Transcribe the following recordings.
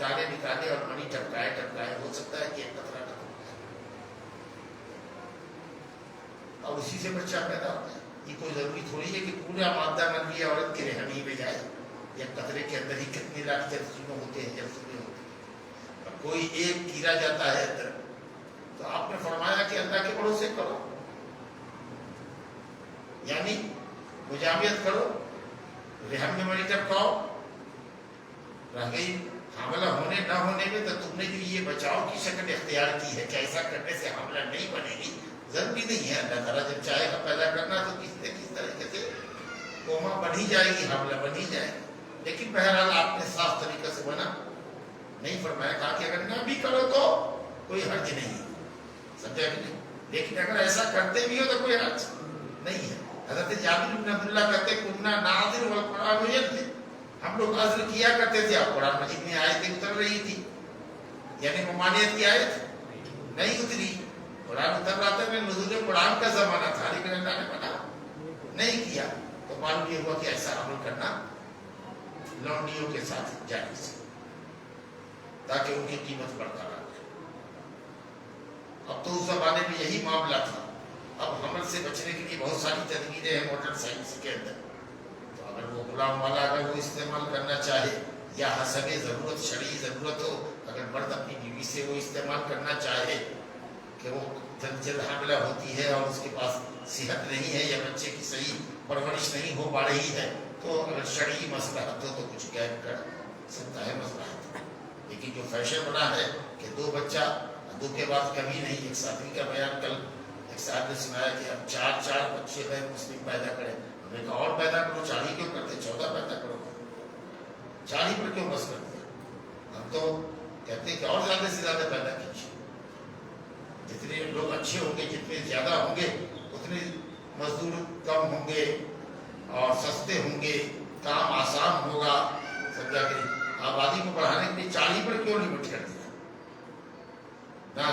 نکالے اور منی ٹپکائے، ہو سکتا ہے کہ ایک قطرہ نہ ہو اور اسی سے بچہ پیدا ہوتا ہے۔ یہ کوئی ضروری تھوڑی ہے کہ پورا مادہ منوی عورت کے رحم ہی میں جائے، یا قطرے کے اندر ہی کتنے لاکھ جرثومے ہوتے ہیں، جرثومے ہوتے ہیں، اور کوئی ایک کیڑا جاتا ہے اندر، تو آپ نے فرمایا کہ اللہ کے بھروسے کرو، یعنی مجامعت کرو، رحم میں منی ٹپکاؤ، رہ گئی حاملہ ہونے نہ ہونے میں تو تم نے جو یہ بچاؤ کی شکل اختیار کی ہے کہ ایسا کرنے سے حاملہ نہیں بنے گی، ضروری نہیں ہے۔ اللہ تعالیٰ جب چاہے گا پیدا کرنا تو کس نے کس طریقے سے کوما بن ہی جائے گی، حاملہ بن ہی جائے گی، لیکن بہرحال آپ نے صاف طریقے سے بنا نہیں فرمایا، کہا کہ اگر نہ بھی کرو تو کوئی حرج نہیں ہے، سمجھا کہ نہیں، لیکن اگر ایسا کرتے بھی ہو تو کوئی حرج نہیں ہے۔ حضرت جابر بن عبداللہ کہتے کننا ناظر والقرآن یتلو، ہم لوگ عزل کیا کرتے تھے، اب قرآن مجید میں آیتیں اتر رہی تھی، یعنی ممانعت کی آیت نہیں اتری، قرآن اتر رہا تھا، میں نزول قرآن کا زمانہ تھا، لیکن اللہ نے منع نہیں کیا، تو معلوم یہ ہوا کہ ایسا عمل کرنا لونڈیوں کے ساتھ جائز ہے تاکہ ان کی قیمت برقرار رہے۔ اب تو اس زمانے میں یہی معاملہ تھا، اب حمل سے بچنے کے لیے بہت ساری تدبیریں ہیں موٹر سائنس کے اندر، تو اگر وہ غلام والا اگر وہ استعمال کرنا چاہے یا حسب ضرورت شرعی ضرورت ہو، اگر مرد اپنی بیوی سے وہ استعمال کرنا چاہے کہ وہ جلد حاملہ ہوتی ہے اور اس کے پاس صحت نہیں ہے یا بچے کی صحیح پرورش نہیں ہو پا رہی ہے، تو اگر شرعی مصلحت ہو تو کچھ غائب کر سکتا ہے مصلحت، لیکن جو فیشن بنا ہے کہ دو بچہ دو کے بعد کبھی نہیں، ایک ساتھی کا بیان کل ایک صاحب نے سنایا کہ اب چار بچے غیر مسلم پیدا کریں، ہم نے کہا اور پیدا کرو، 4 ہی کیوں کرتے، 14 پیدا کرو، 4 ہی پر کیوں بس کرتے ہیں؟ ہم تو کہتے ہیں کہ اور زیادہ سے زیادہ پیدا کیجیے، جتنے لوگ اچھے ہوں گے، جتنے زیادہ ہوں گے اتنے مزدور کم ہوں گے اور سستے ہوں گے، کام آسان ہوگا، سمجھا کہ آبادی کو بڑھانے کے لیے 4 ہی پر کیوں لمٹ کر دیا نا؟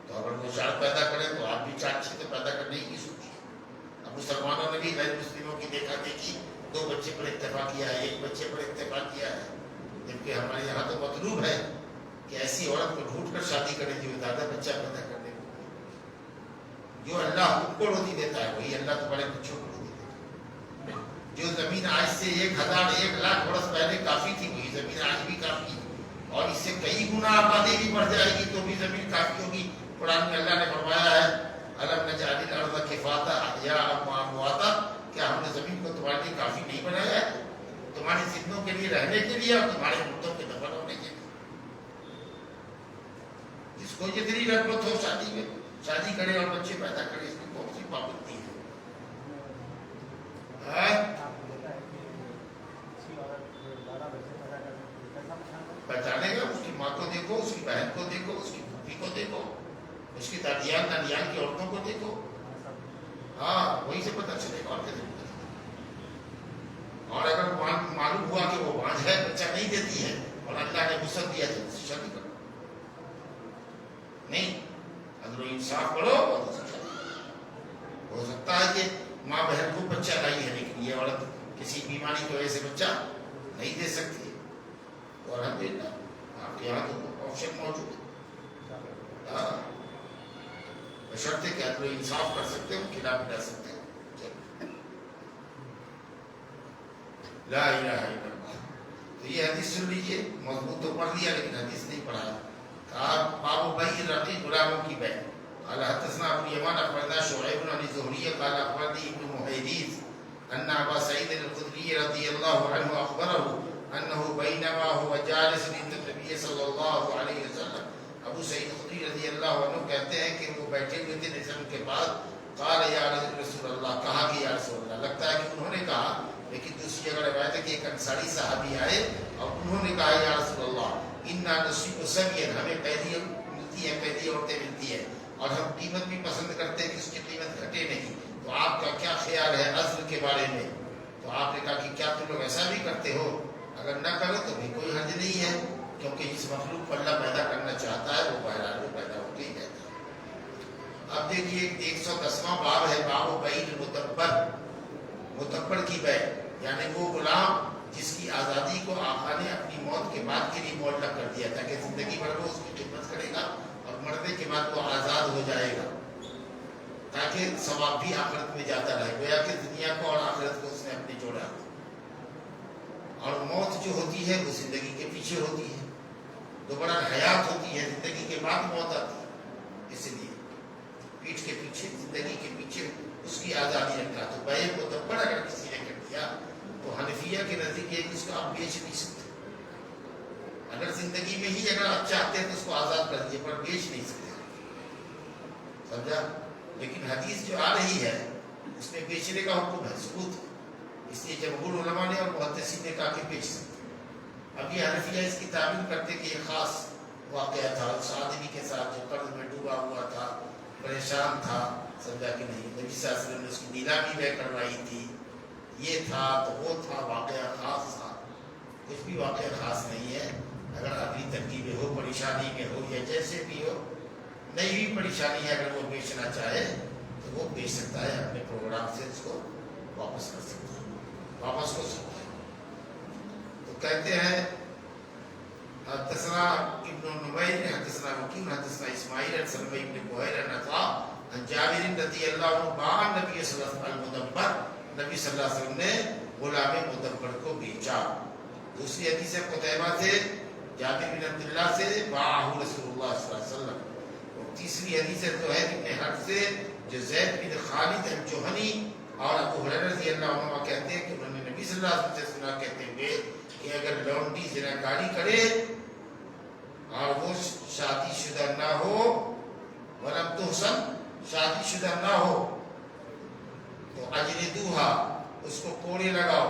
تو اگر وہ 4 پیدا کریں تو آپ بھی 4 چیزیں پیدا کرنے کی سوچیے۔ اب مسلمانوں نے بھی غیر مسلموں کی دیکھا دیکھی 2 بچے پر اکتفا کیا ہے، 1 بچے پر اکتفا کیا ہے، جبکہ ہمارے یہاں تو مطلوب ہے کہ ایسی عورت کو ڈھونڈ کر شادی کریں جو زیادہ بچہ پیدا کرنے کو، جو اللہ حکم کو روزی دیتا ہے وہی اللہ تمہارے بچوں کو روزی دیتا ہے۔ جو زمین آج سے 1000 1 لاکھ برس پہلے کافی تھی وہی زمین آج بھی کافی ہے، اور اس سے کئی گنا آبادی بھی بڑھ جائے گی تو بھی زمین کافی ہوگی۔ قرآن میں اللہ نے فرمایا ہے الم نجعل الارض کفاتا احیاء وامواتا، کیا ہم نے زمین کو تمہارے لیے کافی نہیں بنایا ہے، تمہاری زندوں کے لیے رہنے کے لیے اور تمہارے مردوں کے دفن ہونے کے لیے؟ جس کو جتنی رغبت ہو شادی میں شادی کرے اور بچے پیدا کرے، اس کی کون سی پابندی ہے؟ بچانے کا اس کی ماں کو دیکھو، اس کی بہن کو دیکھو، اس کی پھوپھی کو دیکھو، اس کی دادیان نانیان کی عورتوں کو دیکھو، ہاں وہی سے پتہ چلے گا اور کیسے پتہ چلے گا۔ اور اگر معلوم ہوا کہ وہ بانجھ ہے، بچہ نہیں دیتی ہے اور اللہ نے وسعت دیا تو اس سے شادی کرو، نہیں عدل و انصاف کرو اور اس سے شادی کرو۔ ہو سکتا ہے کہ ماں بہن کو بچہ لائی ہے لیکن یہ عورت کسی بیماری کی وجہ سے بچہ نہیں دے سکتی، اور الحمدللہ آپ کے یہاں تو آپشن موجود ہے، بشرطے کہ عدل و انصاف کر سکتے ہو، کھلا پلا سکتے ہو۔ لا الہ الا اللہ۔ تو یہ حدیث سن لیجیے، مضبوط تو پڑھ لیا لیکن حدیث نہیں پڑھایا۔ کہا باب بیع الرقیق غلاموں کی بیع۔ قال حدثنا ابو یمان اخبرنا شعیب عن الزہری قال اخبرنی ابن محیریز ان ابا سعید الخدری رضی اللہ عنہ اخبرہ انه بینما هو جالس عند النبی صلی اللہ علیہ وسلم، ابو سعید خدری رضی اللہ عنہ کہتے ہیں کہ وہ بیٹھے ہوئے تھے نظام کے بعد، قال یا رسول اللہ، کہا کہ یا رسول اللہ، لگتا ہے کہ انہوں نے کہا، لیکن دوسری جگہ روایت ہے کہ ایک انصاری صحابی آئے اور انہوں نے کہا یا رسول اللہ انا نصیب سبیا، ہمیں قیدی ملتی ہے، قیدی عورتیں ملتی ہیں اور ہم قیمت بھی پسند کرتے ہیں کہ اس کی قیمت گھٹے نہیں، تو آپ کا کیا خیال ہے عزل کے بارے میں؟ تو آپ نے کہا کہ کیا تم لوگ ایسا بھی کرتے ہو؟ اگر نہ کرو تو بھی کوئی حرج نہیں ہے، کیونکہ جس مخلوق کو اللہ پیدا کرنا چاہتا ہے وہ بہرحال وہ پیدا ہو کے ہی رہتا ہے۔ اب دیکھیے 110واں باب ہے، باب بیع المدبر، مدبر کی بیع، یعنی وہ غلام جس کی آزادی کو آقا نے اپنی موت موت کے بعد کے لیے معلق کر دیا تھا کہ زندگی بھر وہ اس کی خدمت کرے گا اور مرنے کے بعد وہ آزاد ہو جائے گا، تاکہ ثواب بھی آخرت میں جاتا رہے، گویا کہ دنیا کو اور آخرت کو اس نے اپنے جوڑا۔ اور موت جو ہوتی ہے وہ زندگی کے پیچھے ہوتی ہے، دوبارہ حیات ہوتی ہے، زندگی کے بعد موت آتی ہے، اس لیے پیٹھ کے پیچھے، زندگی کے پیچھے اس کی آزادی رکھا۔ تو بے مدبر اگر کسی نے کر دیا تو حنفیہ کے نزدیک ایک اس کو آپ بیچ نہیں سکتے، اگر زندگی میں ہی اگر آپ چاہتے ہیں تو اس کو آزاد کر دیے، پر بیچ نہیں سکتے، سمجھا؟ لیکن حدیث جو آ رہی ہے اس میں بیچنے کا حکم ہے، ثبوت، اس لیے جمہور علماء نے اور محدثین نے کہا کہ بیچ سکتے۔ اب یہ حنفیہ اس کی تعبیر کرتے کہ یہ خاص واقعہ تھا اس آدمی کے ساتھ جو قرض میں ڈوبا ہوا تھا، پریشان تھا، سمجھا کہ نہیں، نبی صلی اللہ علیہ وسلم نے اس کی نیلامی میں کروائی تھی، یہ تھا تو وہ تھا، واقعہ خاص تھا۔ کچھ بھی واقعہ خاص نہیں ہے، اگر اگلی ترکیبیں ہو، پریشانی میں ہو یا جیسے بھی ہو، نئی بھی پریشانی ہے، اگر وہ بیچنا چاہے تو وہ بیچ سکتا ہے، اپنے پروگرام سے اس کو واپس کر سکتا ہے، واپس ہو سکتا ہے۔ تو کہتے ہیں حدثنا ابن نمیر حدثنا وکیع حدثنا اسماعیل عن سلمى بن بحیر عن عطاء عن جابر رضی اللہ عنہ باع نبی صلی اللہ علیہ وسلم المدبر، نبی صلی اللہ علیہ وسلم نے غلام مدبر کو بیچا۔ دوسری حدیث قتیبہ سے، جابر بن عبداللہ سے، باعہ رسول اللہ صلی اللہ علیہ وسلم۔ اور تیسری حدیث زہیر بن حرب سے، جو زید بن خالد الجہنی اور ابو ہریرہ رضی اللہ عنہ کہتے ہیں کہ انہوں نے نبی صلی اللہ علیہ وسلم سے سنا کہتے ہوئے کہ اگر لونڈی زناکاری کرے اور وہ شادی شدہ نہ ہو، ولم تحسن، شادی شدہ نہ ہو، تو اجلدوہا، اس کو کوڑے لگاؤ،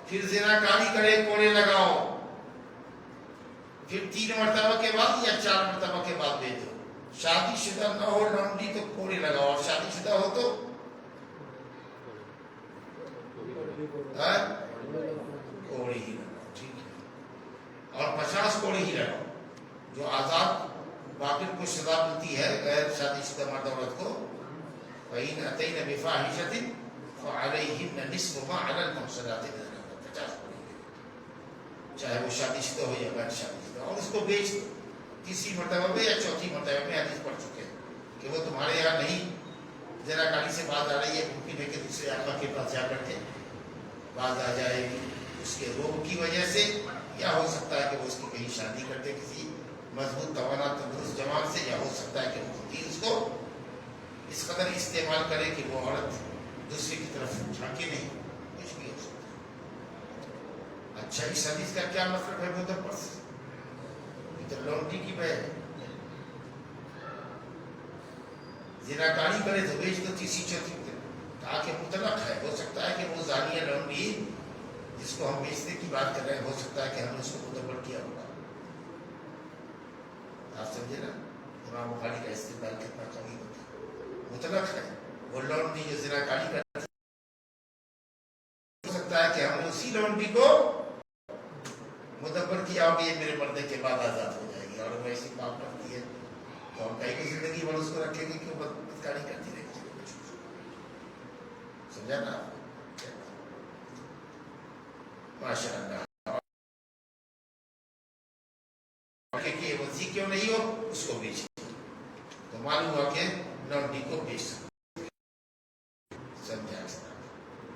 پھر زناکاری کرے کوڑے لگاؤ، پھر 3 مرتبہ کے بعد یا 4 مرتبہ کے بعد بھیجو۔ شادی شدہ نہ ہو لونڈی تو کوڑے لگاؤ، اور شادی شدہ ہو تو کوڑے ہی لگاؤ، ٹھیک ہے، اور 50 کوڑے ہی لگاؤ۔ جو آزاد باقر کو سزا ملتی ہے غیر شادی شدہ مرد عورت کو، فَإِنْ أَتَيْنَ بِفَاحِشَةٍ فَعَلَيْهِنَّ نِصْفُ مَا عَلَى الْمُحْصَنَاتِ مِنَ الْعَذَابِ، 50 کوڑے، چاہے وہ شادی شدہ ہو یا غیر شادی شدہ، اور اس کو بیچ دو۔ تیسری مرتبہ میں یا چوتھی مرتبہ میں حدیث پڑھ چکے ہیں کہ وہ تمہارے یہاں نہیں، زناکاری سے بات آ رہی ہے، ممکن ہے کہ دوسرے آقا کے پاس جا کر کے بات آ جائے گی اس کے روگ کی وجہ سے، یا ہو سکتا ہے کہ وہ اس کی کہیں شادی کرتے کسی مضبوط توانا تندرست جوان سے، یا ہو سکتا ہے کہ وہ خود ہی اس کو اس قدر استعمال کرے کہ وہ عورت دوسرے کی طرف جھانکے نہیں، کچھ بھی ہو سکتا ہے۔ اچھا، اس حدیث کا کیا مطلب ہے؟ مدبر سے تو لونڈی کی بہ زناکاری کرے تو بیچ دو، تیسری چوتھی کہا کہ مطلق ہے، ہو سکتا ہے کہ وہ زانیہ لونڈی جس کو ہم بیچنے کی بات کر رہے ہیں، ہو سکتا ہے کہ ہم نے اس کو مدبر کیا ہوگا۔ آپ سمجھے نا امام بخاری کا استعمال کتنا قوی ہوتا ہے، مطلق ہے، وہ لونڈی جو زناکاری کرتی ہے، ہو سکتا ہے کہ ہم نے اسی لونڈی کو مدبر کیا ہوگا، یہ میرے مرنے کے بعد آزاد ہو جائے گی، اور وہ ایسی کام کرتی ہے تو ہم کہیں گے زندگی بھر اس کو رکھیں گے، کیوں بدکاری کرتی رہے گی، سمجھا نا؟ ماشاء اللہ، کہ وزی کیوں نہیں ہو اس کو بیچ، تو معلوم ہوا کہ لونڈی کو بیچ سکتے، سمجھا؟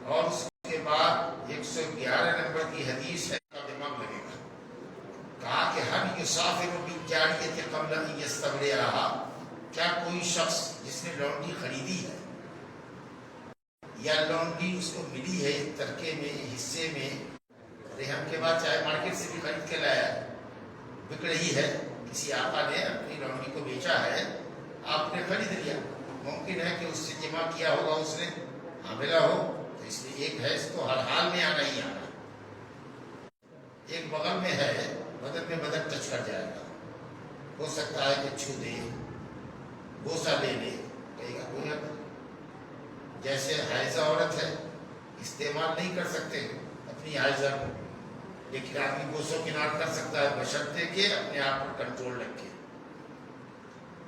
اور اس کے بعد 111 نمبر کی حدیث ہے، کا دماغ لگے گا، کہا کہ ہم یسافر بالجاریۃ قبل ان یستبرئھا، کیا کوئی شخص جس نے لونڈی خریدی ہے یا لونڈی اس کو ملی ہے ترکے میں، حصے میں، رحم کے بعد، چاہے مارکیٹ سے بھی خرید کے لایا ہے، بک رہی ہے، کسی آقا نے اپنی لونڈی کو بیچا ہے، آپ نے خرید لیا، ممکن ہے کہ اس سے جمع کیا ہوگا، اس نے حاملہ ہو، تو اس لیے ایک ہے، اس کو ہر حال میں آنا ہی آنا، ایک بغل میں ہے، بدن میں بدن ٹچ کر جائے گا، ہو سکتا ہے کہ چھو دے، بوسہ لے لے، کہے گا کوئی حق نہیں۔ جیسے حائضہ عورت ہے، استعمال نہیں کر سکتے اپنی حائضہ کو، لیکن آدمی بوسوں کنار کر سکتا ہے، بشرطے کہ اپنے آپ پر کنٹرول رکھے۔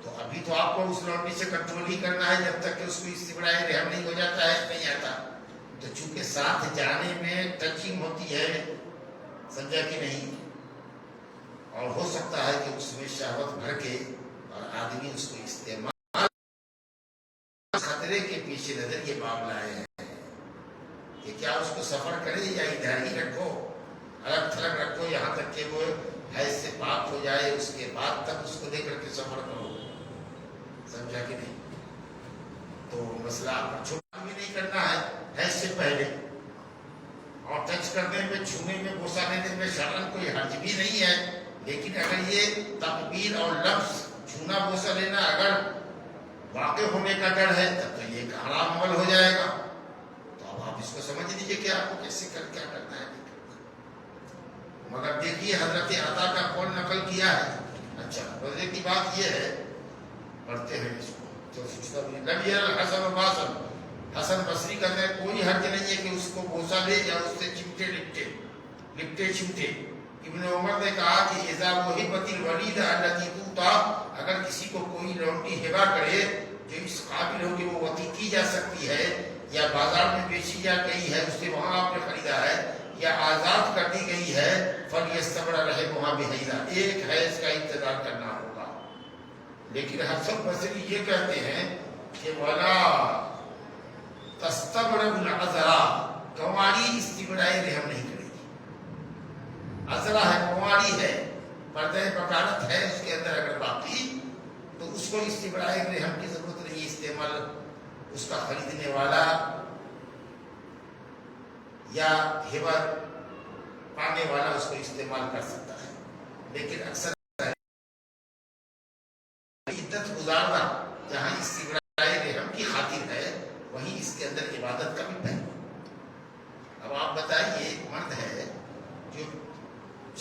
تو ابھی تو آپ کو اس لونڈی سے کنٹرول ہی کرنا ہے جب تک کہ اس کو استبراء رحم نہیں ہو جاتا ہے، نہیں آتا، تو چونکہ ساتھ جانے میں ٹچنگ ہوتی ہے، سمجھا کہ نہیں؟ اور ہو سکتا ہے کہ اس میں شہوت بھر کے اور آدمی اس کو استعمال خطرے کے پیش نظر یہ باب لائے ہیں کہ کیا اس کو سفر کرے یا ادھر ہی رکھو، الگ تھلگ رکھو یہاں تک کہ وہ حیض سے پاک ہو جائے، اس کے بعد تک اس کو لے کر کے سفر کرو، سمجھا کہ نہیں؟ تو مسئلہ چھوٹا بھی نہیں کرنا ہے حیض سے پہلے، اور ٹچ کرنے میں، چھونے میں، بوسہ لینے میں شرعاً کوئی حرج بھی نہیں ہے، لیکن اگر یہ تقبیر اور لفظ چھونا بوسہ لینا اگر واقع ہونے کا ڈر ہے تب تو یہ ایک حرام عمل ہو جائے گا۔ تو اب آپ اس کو سمجھ لیجیے کہ آپ کو کیسے کیا کرنا ہے۔ مگر دیکھیے حضرت عطا کا قول نقل کیا ہے۔ اچھا مزے کی بات یہ ہے، پڑھتے ہیں اس کو تو لم یر الحسن باسن، حسن بصری کہتے ہیں کوئی حرج نہیں ہے کہ اس کو بوسہ لے یا اس سے چمٹے لپٹے چمٹے۔ ابن عمر نے کہا کہ اذا وہبت الولید التي توطا، اگر کسی کو کوئی لونڈی ہبا کرے جو اس قابل ہو کہ وہ وطی کی جا سکتی ہے، یا بازار میں بیچی جا گئی ہے، اس سے وہاں آپ نے خریدا ہے، یا آزاد کر دی گئی ہے، فلیستبر رہے وہاں بحیضہ، ایک حیض کا انتظار کرنا ہوگا۔ لیکن حسن بصری یہ کہتے ہیں کہ ولا تستبرئ العذرا، کنواری استبراء رحم نہیں کرے گی۔ عذرا ہے، کنواری ہے، پردہ بکارت ہے اس کے اندر اگر باقی، تو اس کو استبراء رحم کی ضرورت نہیں، استعمال اس کا خریدنے والا یا ہبہ پانے والا اس کو استعمال کر سکتا ہے۔ لیکن اکثر عدت گزارنا جہاں استبراء رحم کی خاطر ہے، وہیں اس کے اندر عبادت کا بھی پہلو۔ اب آپ بتائیے ایک مرد ہے جو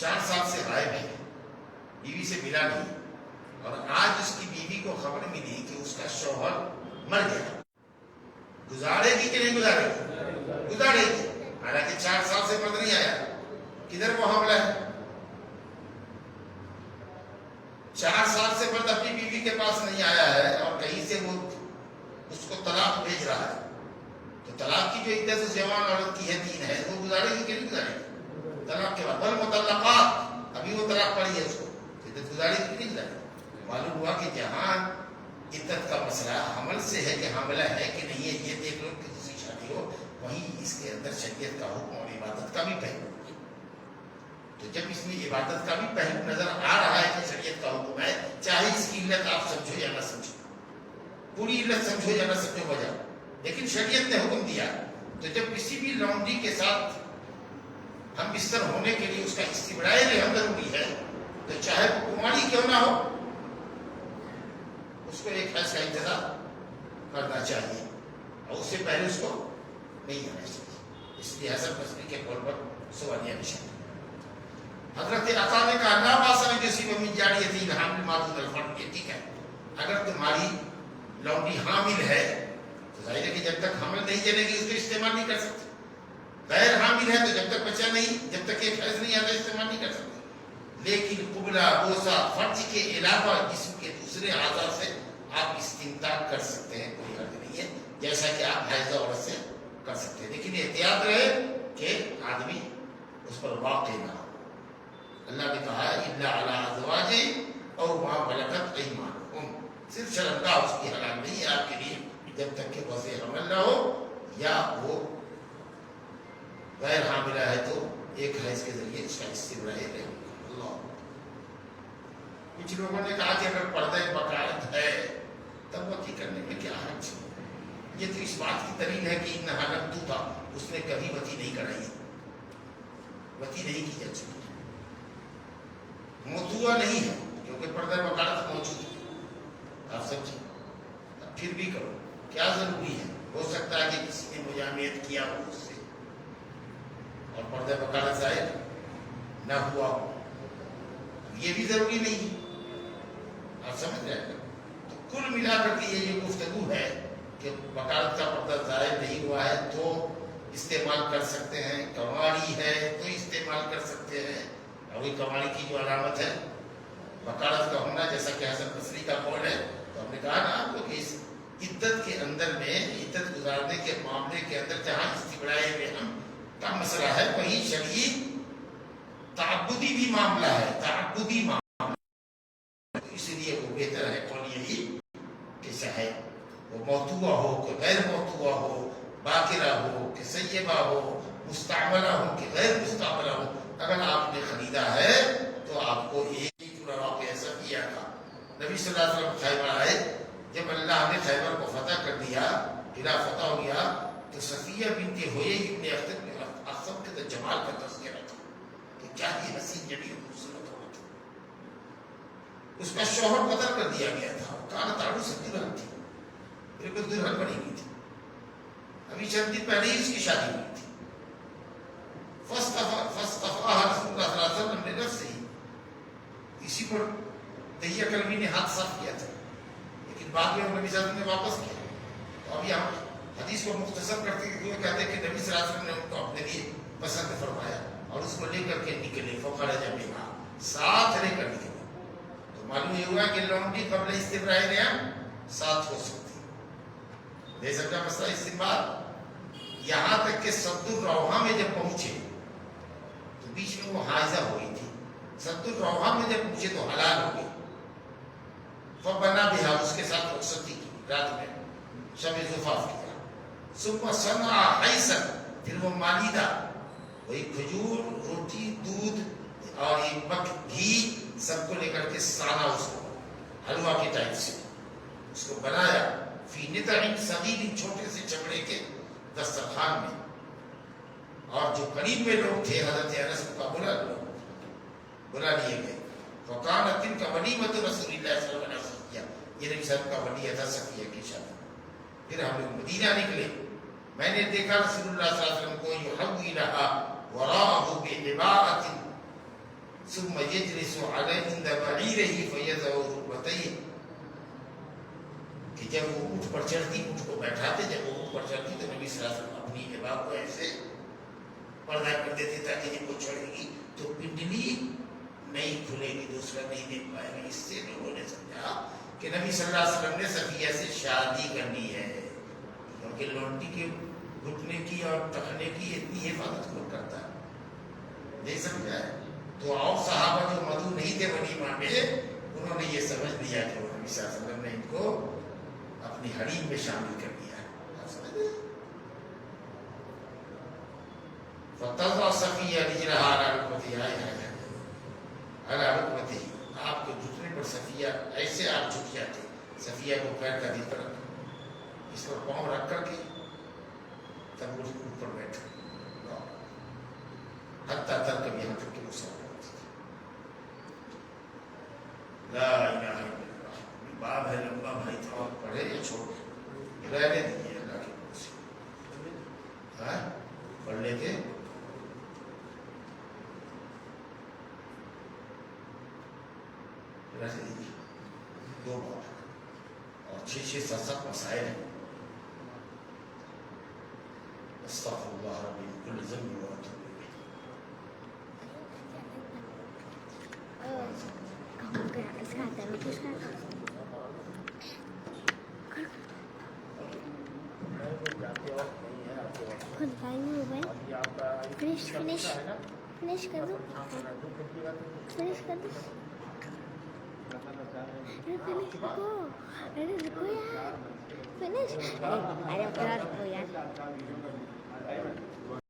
4 سال سے غائب ہے، بیوی سے ملا نہیں، اور آج اس کی بیوی کو خبر ملی کہ اس کا شوہر مر گیا، گزارے گی کہ نہیں گزارے گی؟ گزارے گی، حالانکہ 4 سال سے مرد نہیں آیا، کدھر وہ حملہ ہے؟ 4 سال سے مرد اپنی بیوی کے پاس نہیں آیا ہے اور کہیں سے وہ اس کو طلاق بھیج رہا ہے، تو طلاق کی جو عدت اس جوان عورت کی ہے 3 ہے، وہ گزارے گی کہ نہیں گزارے گی؟ طلاق کے بعد والمطلقات، ابھی وہ طلاق پڑی ہے اس کو، عدت گزارے گی کہ نہیں گزارے گی؟ معلوم ہوا کہ جہاں عدت کا مسئلہ حمل سے ہے کہ حاملہ ہے کہ نہیں ہے یہ دیکھ لو کہ دوسری شادی ہو، وہیں اس کے اندر شریعت کا حکم اور عبادت کا بھی پہلو۔ تو جب اس میں عبادت کا بھی پہلو نظر آ رہا ہے کہ شریعت کا حکم ہے، چاہے اس کی علت آپ سمجھو یا نہ سمجھو، پوری علت سمجھو یا نہ سمجھو وجہ، لیکن شریعت نے حکم دیا، تو جب کسی بھی لونڈی کے ساتھ ہم بستر ہونے کے لیے اس کا استبراء رحم ضروری ہے، تو چاہے وہ کنواری کیوں نہ ہو، اس کو ایک حیض کا انتظار کرنا چاہیے، اور اس سے پہلے اس کو نہیں آنا چاہیے۔ اس لیے حسن بصری کے قول پر سوالیہ نشان۔ حضرت عطا نے کہا لا باس جیسی من جاریۃ حامل ما دون الفرج، یہ ٹھیک ہے، اگر تمہاری لونڈی حامل ہے تو ظاہر ہے کہ جب تک حمل نہیں چلے گی اس کو استعمال نہیں کر سکتے، غیر حامل ہے تو جب تک بچہ نہیں، جب تک ایک حیض نہیں آتا استعمال نہیں کر سکتے، لیکن قبلہ بوسہ فرج کے علاوہ جسم کے دوسرے اعضاء سے آپ استمتاع کر سکتے ہیں، کوئی حرج نہیں ہے، جیسا کہ آپ حیضہ عورت سے کر سکتے ہیں، لیکن احتیاط رہے کہ آدمی اس پر واقع نہ ہو۔ اللہ نے کہا الا علی ازواج او ما ملکت ایمانکم، صرف شرمگاہ اس کی حلال نہیں ہے آپ کے لیے جب تک کہ وضع حمل نہ ہو، یا وہ غیر حاملہ ہے تو ایک حیض کے ذریعے اس کا استبراء رحم۔ اللہ، کچھ لوگوں نے کہا کہ اگر پردہ بکارت ہے تب وطی کرنے میں کیا حرج ہے؟ یہ تو اس بات کی دلیل ہے کہ انہا لم توطا، اس نے کبھی وطی نہیں کرائی، وطی نہیں کی جا چکی، موضوع نہیں ہے کیونکہ پردہ بکارت موجود ہے، آپ سمجھیں، اب پھر بھی کرو، کیا ضروری ہے؟ ہو سکتا ہے کہ کسی نے مجامعت کیا ہو اس سے اور پردہ بکارت ظاہر نہ ہوا ہو، یہ بھی ضروری نہیں ہے، آپ سمجھ رہے ہیں؟ تو کل ملا کر کے یہ جو گفتگو ہے کہ بکارت کا پردہ ظاہر نہیں ہوا ہے تو استعمال کر سکتے ہیں، کنواری ہے تو استعمال کر سکتے ہیں، اور وہی کنواری کی جو علامت ہے بکارت کا ہونا، جیسا کہ حسن بصری کا قول ہے، تو ہم نے کہا نا آپ کو کہ اس عدت کے اندر میں، عدت گزارنے کے معاملے کے اندر جہاں استبراء رحم کا مسئلہ ہے، وہیں شرعی تعبدی بھی معاملہ ہے، تعبدی معاملہ، اس لیے وہ بہتر ہے قول یہی کہ چاہے وہ موتوبہ ہو کہ غیر موتوبہ ہو، باقرہ ہو کہ سیبہ ہو، مستعملہ ہو کہ غیر مستعملہ ہو، اگر آپ نے خریدا ہے تو آپ کو ایک ہی پورا واقعہ ایسا کیا تھا۔ نبی صلی اللہ علیہ وسلم خیبر آئے، جب اللہ نے خیبر کو فتح کر دیا، قلعہ فتح ہو گیا، تو صفیہ بنت ہوئے ابن اخطب کے تو جمال کا تذکرہ تھا کہ کیا یہ حسین جمیل خوبصورت ہوا تھا۔ اس کا شوہر قتل کر دیا گیا تھا، کانا تاڑو سکتی رہا تھی، بالکل درہن بنی ہوئی تھی، ابھی چند دن پہلے ہی اس کی شادی ہوئی تھی۔ فاصطفاها رسول اللہ صلی اللہ علیہ وسلم نے نفس ہی، اسی پر دہیہ کلمی نے ہاتھ صاف کیا تھا، لیکن بعد میں نبی صلی اللہ علیہ وسلم نے واپس کیا۔ تو ابھی ہم حدیث کو مختصر کرتے ہوئے کہتے ہیں کہ نبی صلی اللہ علیہ وسلم نے ان کو اپنے لیے پسند فرمایا اور اس کو لے کر کے نکلے، فخرج بہا، ساتھ لے کر نکلے۔ تو معلوم یہ ہوا کہ لونڈی قبل استبراء نعم ساتھ ہو سکتی ہے۔ دے سکتا مسئلہ استعمال یہاں تک کہ صد الروحہ میں جب پہنچے تو بیچ میں وہ حائزہ ہوئی تھی، صد الروحہ میں جب پہنچے تو حلال ہو گئی، فبنا بہا، اس کے ساتھ رخصتی کی رات میں، شب زفاف کیا، ثم صنع حیثا، پھر وہ مالیدہ، وہی کھجور، روٹی، دودھ اور یہ گھی سب کو لے کر کے سانا، اس کو حلوہ کے ٹائپ سے اس کو بنایا، فی نطع صغیر، چھوٹے سے چمڑے کے دسترخوان میں، اور جو قریب میں لوگ تھے حضرت انس کو بلا لیے گئے۔ فکانت تلک ولیمۃ رسول اللہ صلی اللہ علیہ وسلم، یہ نبی صلی اللہ علیہ وسلم کا ودیعہ تھا صفیہ کی شادی۔ پھر ہم لوگ مدینہ نکلے، میں نے دیکھا رسول اللہ صلی اللہ علیہ وسلم کو یحوی لہا وراءہ بعباءۃ ثم یجلس عند بعیرہ فیضع رکبتیہ، کہ جب وہ اونٹ پر چڑھتی، اونٹ کو بیٹھاتے، جب وہ اونٹ پر چڑھتی تو نبی صلی اللہ علیہ وسلم اپنی عبا کو ایسے پردہ کر دیتے تاکہ جب وہ چڑھے گی تو پنڈلی نہیں کھلے گی، دوسرا نہیں دیکھ پائے گا۔ اس سے لوگوں نے سمجھا کہ نبی صلی اللہ علیہ وسلم نے صفیہ سے شادی کرنی ہے، کیونکہ لونڈی کے گھٹنے کی اور ٹخنے کی اتنی حفاظت کون کرتا ہے، نہیں سمجھا ہے؟ تو اور صحابہ جو مدعو نہیں تھے ولیمہ میں، انہوں نے یہ سمجھ لیا کہ نبی صلی اللہ علیہ وسلم نے ان کو اپنی حریم میں شامل کر دیا ہے۔ آپ سمجھ گئے؟ فتضع صفیہ رجلہا علی رکبتیہا، علی رکبتیہا، آپ کے گھٹنے پر صفیہ ایسے آپ جھک جاتے، صفیہ کو پیر کا دل پر رکھ، اس پر پاؤں رکھ کر کے تب وہ اٹھ پر بیٹھے، حتیٰ ترکب، یہاں تک کہ وہ سو ہوتی تھی۔ لا الہ الا اللہ، باب ہے لمبا بھائی تھا، اور پڑھے یا چھوڑ رہنے دیجیے اللہ کے کرسی، ہاں پڑھ لیتے رہنے دیجیے، دو بار اور 6 7 مسائل ہیں۔ استغفر اللہ ربی من کل ذنب واتوب فنش کر دو، فنش کر دو، رکو یار، فنش، ارے رکو یار۔